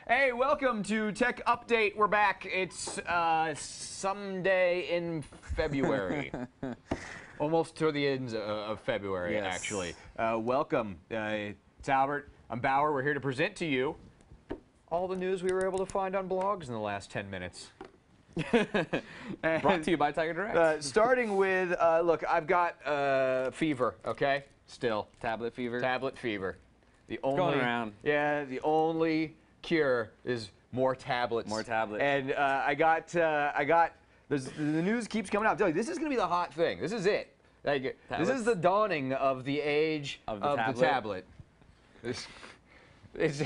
Hey, welcome to Tech Update. We're back. It's someday in February. Almost to the end of February, Yes. actually. Welcome. It's Albert. I'm Bauer. We're here to present to you all the news we were able to find on blogs in the last 10 minutes. Brought to you by Tiger Direct. Starting with, look, I've got fever, okay? Still. Tablet fever. Tablet fever. The only, going around. Yeah, the only cure is more tablets. More tablets. And the news keeps coming out. I'm telling you, this is going to be the hot thing. This is it. Like, this is the dawning of the age of the tablet. It is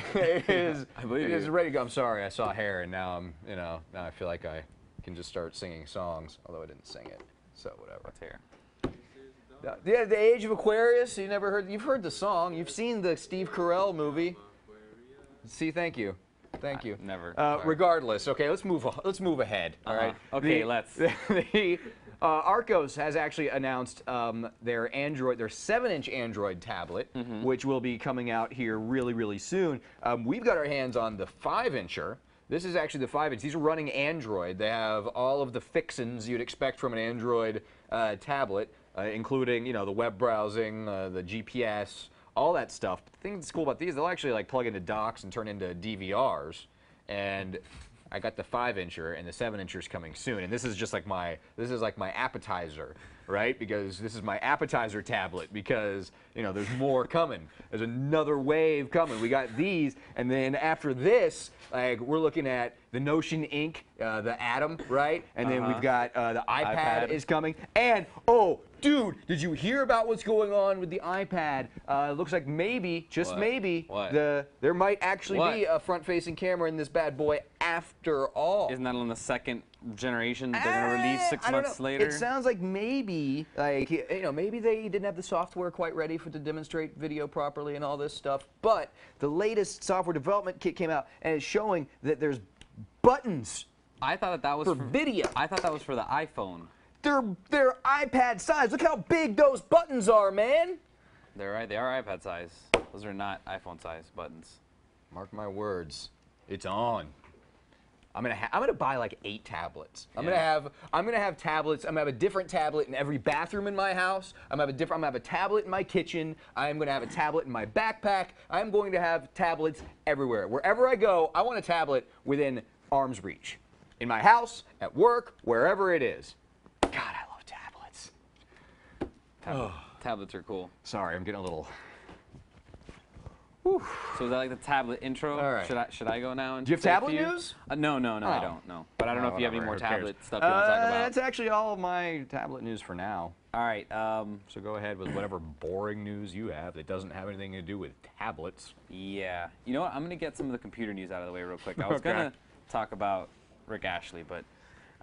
ready to go. I'm sorry, I saw hair, and now now I feel like I can just start singing songs, although I didn't sing it. So whatever. What's hair? Yeah, the Age of Aquarius. You've heard the song. You've seen the Steve Carell movie. See, thank you. Never. Regardless, okay, let's move ahead. All right. Okay, let's. Arcos has actually announced their 7-inch Android tablet, which will be coming out here really, really soon. We've got our hands on the 5-incher. This is actually the 5-inch. These are running Android. They have all of the fixins you'd expect from an Android tablet, including the web browsing, the GPS, all that stuff. The thing that's cool about these, they'll actually like plug into docks and turn into DVRs. And I got the 5-incher, and the 7-incher is coming soon. And this is just like my appetizer, right? Because this is my appetizer tablet. Because there's more coming. There's another wave coming. We got these, and then after this, like we're looking at the Notion Ink, the Atom, right? And then we've got the iPad is coming. And oh, dude, did you hear about what's going on with the iPad? It looks like maybe, just maybe, there might actually be a front-facing camera in this bad boy after all. Isn't that on the second generation they're going to release 6 months later? It sounds like maybe, maybe they didn't have the software quite ready to demonstrate video properly and all this stuff. But the latest software development kit came out and it's showing that there's buttons. I thought that was for video. I thought that was for the iPhone. They're iPad size. Look how big those buttons are, man. They're right. They are iPad size. Those are not iPhone size buttons. Mark my words. It's on. I'm gonna buy like 8 tablets. I'm gonna have tablets. I'm gonna have a different tablet in every bathroom in my house. I'm gonna have a tablet in my kitchen. I'm gonna have a tablet in my backpack. I'm going to have tablets everywhere. Wherever I go, I want a tablet within arm's reach. In my house, at work, wherever it is. God, I love tablets. Tablets are cool. Sorry, I'm getting a little. Whew. So is that like the tablet intro? All right. Should I go now? And Do you have tablet news? No, I don't. No. But I don't know if you have any more tablet stuff you want to talk about. That's actually all of my tablet news for now. All right. So go ahead with whatever boring news you have that doesn't have anything to do with tablets. Yeah. You know what? I'm going to get some of the computer news out of the way real quick. I was going to talk about Rick Astley, but...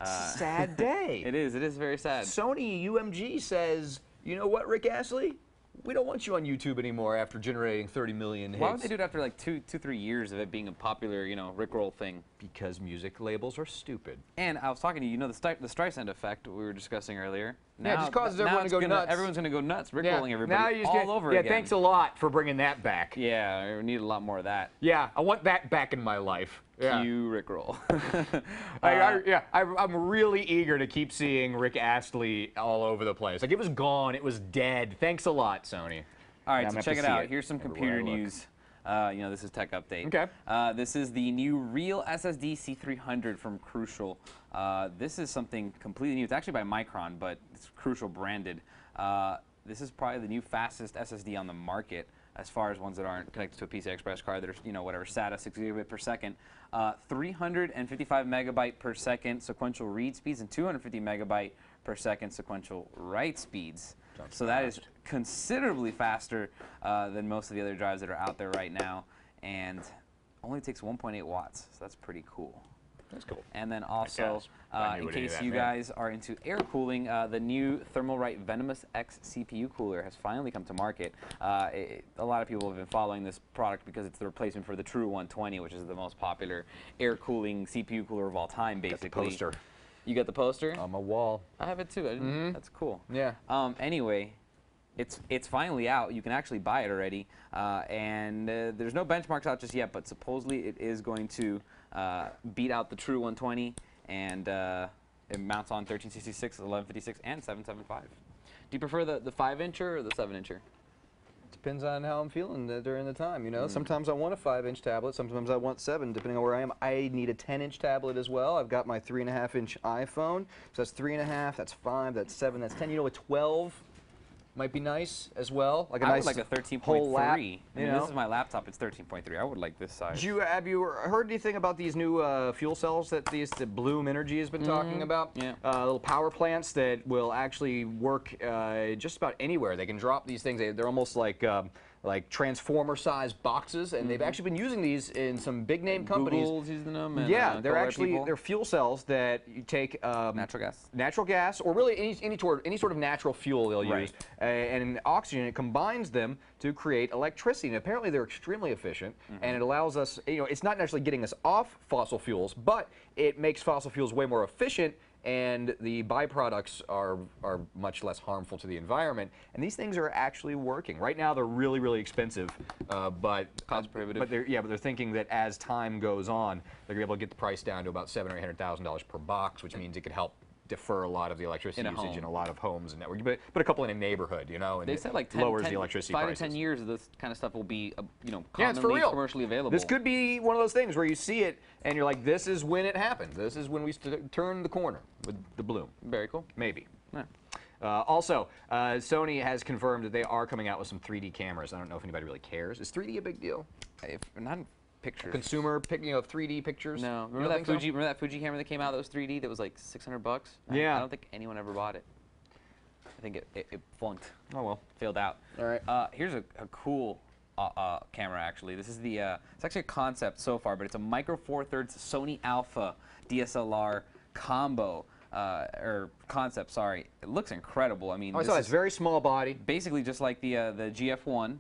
sad day. It is very sad. Sony UMG says, you know what, Rick Astley? We don't want you on YouTube anymore after generating 30 million hits. Why would they do it after like 3 years of it being a popular, Rickroll thing? Because music labels are stupid. And I was talking to you, the Streisand effect we were discussing earlier. Now, it just causes everyone to go nuts. Everyone's going to go nuts, Rickrolling everybody now you all over again. Yeah, thanks a lot for bringing that back. Yeah, I need a lot more of that. Yeah, I want that back in my life. Yeah. Cue Rickroll. I'm really eager to keep seeing Rick Astley all over the place. Like, it was gone. It was dead. Thanks a lot, Sony. All right, so check it out. Here's some computer news. This is Tech Update. Okay. This is the new Real SSD C300 from Crucial. This is something completely new. It's actually by Micron, but it's Crucial branded. This is probably the new fastest SSD on the market as far as ones that aren't connected to a PCI Express card that are, whatever, SATA, 6 gigabit per second. 355 megabyte per second sequential read speeds and 250 megabyte per second sequential write speeds. So that is considerably faster than most of the other drives that are out there right now, and only takes 1.8 watts, so that's pretty cool. That's cool. And then also, in case you guys are into air cooling, the new Thermalright Venomous X CPU cooler has finally come to market. A lot of people have been following this product because it's the replacement for the True 120, which is the most popular air cooling CPU cooler of all time, basically. Got the poster. You got the poster? On my wall. I have it too. That's cool. Yeah. Anyway, it's finally out. You can actually buy it already, and there's no benchmarks out just yet, but supposedly it is going to beat out the true 120, and it mounts on 1366, 1156, and 775. Do you prefer the 5-incher or the 7-incher? Depends on how I'm feeling during the time, you know. Sometimes I want a 5-inch tablet, sometimes I want 7, depending on where I am. I need a 10-inch tablet as well. I've got my 3.5-inch iPhone, so that's 3.5, that's 5, that's 7, that's 10. You know, a 12 might be nice as well. Like a nice would like a 13.3. whole lap, I mean, this is my laptop. It's 13.3. I would like this size. Have you heard anything about these new fuel cells that Bloom Energy has been talking about? Yeah. Little power plants that will actually work just about anywhere. They can drop these things. They're almost like transformer-sized boxes, and they've actually been using these in some big-name companies. Google's using them. And, yeah, they're fuel cells that you take natural gas, or really any sort of natural fuel they'll use, and oxygen. It combines them to create electricity. And apparently they're extremely efficient, and it allows us. You know, it's not necessarily getting us off fossil fuels, but it makes fossil fuels way more efficient. And the byproducts are much less harmful to the environment. And these things are actually working. Right now, they're really, really expensive, but cost prohibitive. But they're thinking that as time goes on, they're gonna be able to get the price down to about $700,000 or $800,000 per box, which means it could help defer a lot of the electricity usage in a lot of homes and networks. But a couple in a neighborhood, you know, and they said like lowers the electricity 5 prices. to 10 years, this kind of stuff will be, it's for real. commercially available. This could be one of those things where you see it and you're like, this is when it happened. This is when we turn the corner with the Bloom. Very cool. Maybe. Yeah. Also, Sony has confirmed that they are coming out with some 3D cameras. I don't know if anybody really cares. Is 3D a big deal? If not pictures. Consumer, 3D pictures? No. Remember that Fuji camera that came out that was 3D that was like $600? Yeah. I don't think anyone ever bought it. I think it flunked. Oh, well. Failed out. All right. Here's a cool camera, actually. This is it's actually a concept so far, but it's a Micro Four Thirds Sony Alpha DSLR combo. Or concept, sorry. It looks incredible. I mean, I saw it's very small body. Basically just like the GF1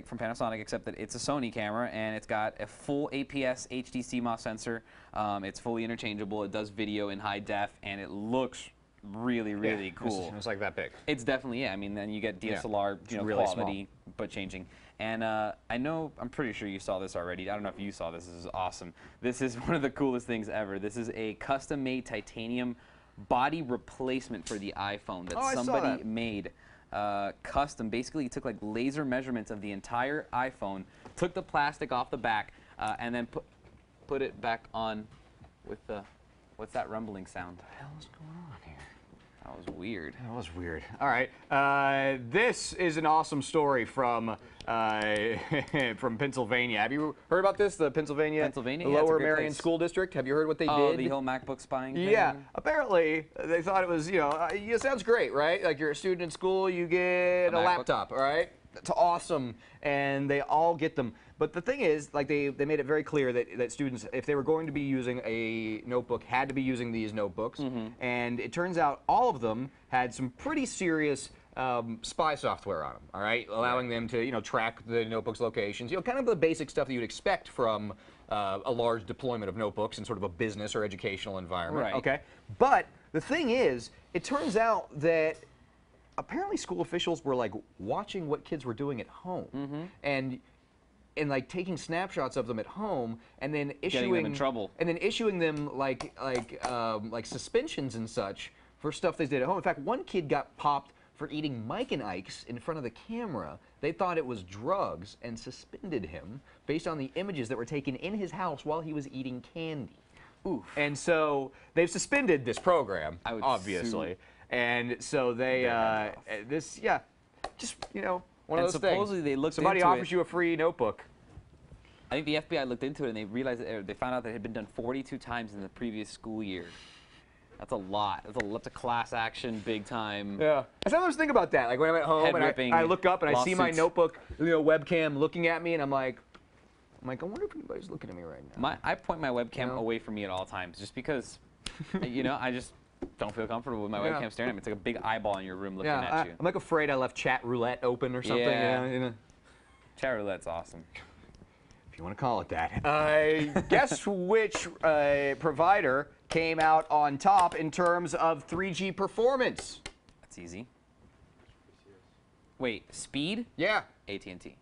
from Panasonic, except that it's a Sony camera, and it's got a full APS HD CMOS sensor. It's fully interchangeable. It does video in high def, and it looks really, really cool. It's like that big. It's definitely, I mean, then you get DSLR really quality, but changing. And I'm pretty sure you saw this already. I don't know if you saw this. This is awesome. This is one of the coolest things ever. This is a custom-made titanium body replacement for the iPhone that somebody made custom. Basically, he took like laser measurements of the entire iPhone, took the plastic off the back, and then put it back on with the, what's that rumbling sound? What the hell is going on here? That was weird. That was weird. All right. This is an awesome story from from Pennsylvania. Have you heard about this? The Pennsylvania Lower Marion School District? Have you heard what they did? The whole MacBook spying thing? Yeah. Apparently, they thought it was, it sounds great, right? Like you're a student in school, you get a laptop, all right? That's awesome. And they all get them. But the thing is, like they made it very clear that students, if they were going to be using a notebook, had to be using these notebooks. And it turns out all of them had some pretty serious spy software on them, all right? Allowing them to, track the notebook's locations, kind of the basic stuff that you'd expect from a large deployment of notebooks in sort of a business or educational environment, right. Okay? But the thing is, it turns out that apparently school officials were like watching what kids were doing at home. And like taking snapshots of them at home, and then issuing them in trouble, and then issuing them like suspensions and such for stuff they did at home. In fact, one kid got popped for eating Mike and Ike's in front of the camera. They thought it was drugs and suspended him based on the images that were taken in his house while he was eating candy. Oof. And so they've suspended this program, obviously. And so they just one of those supposedly things. they looked Somebody into offers you a free notebook. I think the FBI looked into it and they realized they found out that it had been done 42 times in the previous school year. That's a lot. That's a class action, big time. Yeah. I sometimes think about that. Like when I'm at home and I look up and I see my notebook, webcam looking at me, and I'm like, I wonder if anybody's looking at me right now. I point my webcam away from me at all times, just because, I just don't feel comfortable with my webcam staring at me. It's like a big eyeball in your room looking at you. I'm like afraid I left chat roulette open or something. Yeah. Chat roulette's awesome. If you want to call it that. Guess which provider came out on top in terms of 3G performance? That's easy. Wait, speed? Yeah. AT&T.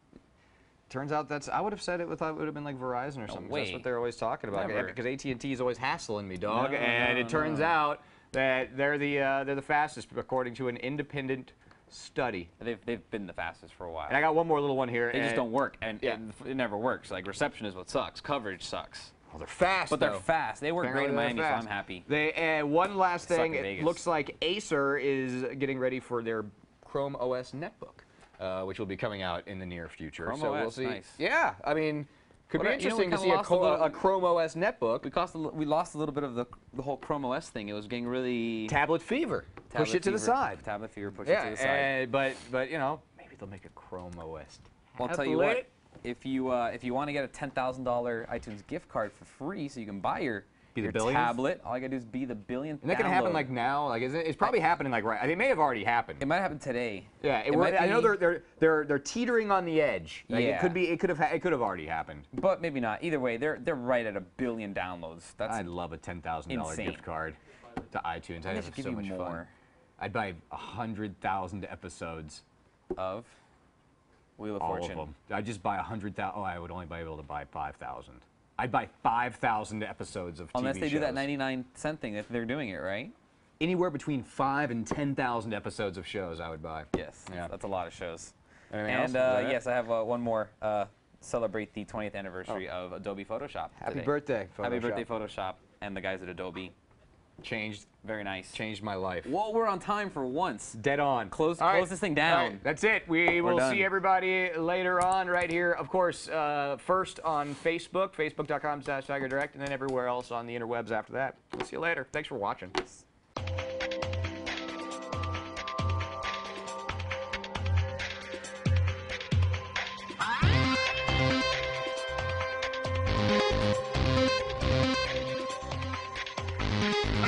Turns out I would have said it would have been like Verizon or something. That's what they're always talking about. Never. Because AT&T is always hassling me, dog. No, and it turns out that they're the fastest according to an independent study. They've been the fastest for a while. And I got one more little one here. They just don't work, and it never works. Like, reception is what sucks. Coverage sucks. Well, they're fast, but they're fast. They work Apparently great in Miami, fast. so I'm happy. One last thing. Suck in It Vegas. looks like Acer is getting ready for their Chrome OS netbook, which will be coming out in the near future. Chrome so OS, we'll see. nice. Yeah, I mean, could be we interesting to kinda see lost a Chrome OS netbook. We lost a little bit of the whole Chrome OS thing. It was getting really Tablet fever. Push it to the side. Tablet fever. Push it to the side. But you know, maybe they'll make a Chrome OS. Well, I'll tell you what. If you want to get a $10,000 iTunes gift card for free, so you can buy your tablet, all you gotta do is be the billionth. And that can happen like now. Like it's probably happening like right. I mean, it may have already happened. It might happen today. Yeah, I know they're teetering on the edge. Like yeah. It could have already happened. But maybe not. Either way, they're right at 1 billion downloads. That's I'd love a $10,000 gift card to iTunes. I'd have so much fun. I'd buy 100,000 episodes of Wheel of all Fortune. Of them. I'd just buy 100,000. Oh, I would only be able to buy 5,000. I'd buy 5,000 episodes of TV Unless they shows. do that 99-cent thing, if they're doing it, right? Anywhere between 5,000 and 10,000 episodes of shows I would buy. Yes, that's a lot of shows. Anything else? Yes, I have one more. Celebrate the 20th anniversary of Adobe Photoshop. Happy birthday, Photoshop. Happy birthday, Photoshop, and the guys at Adobe. Very nice. Changed my life. Well, we're on time for once. Dead on. Close this thing down. All right, that's it. We will see everybody later on right here. Of course, first on Facebook, facebook.com/TigerDirect, and then everywhere else on the interwebs after that. We'll see you later. Thanks for watching.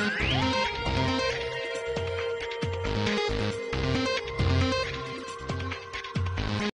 Yeah.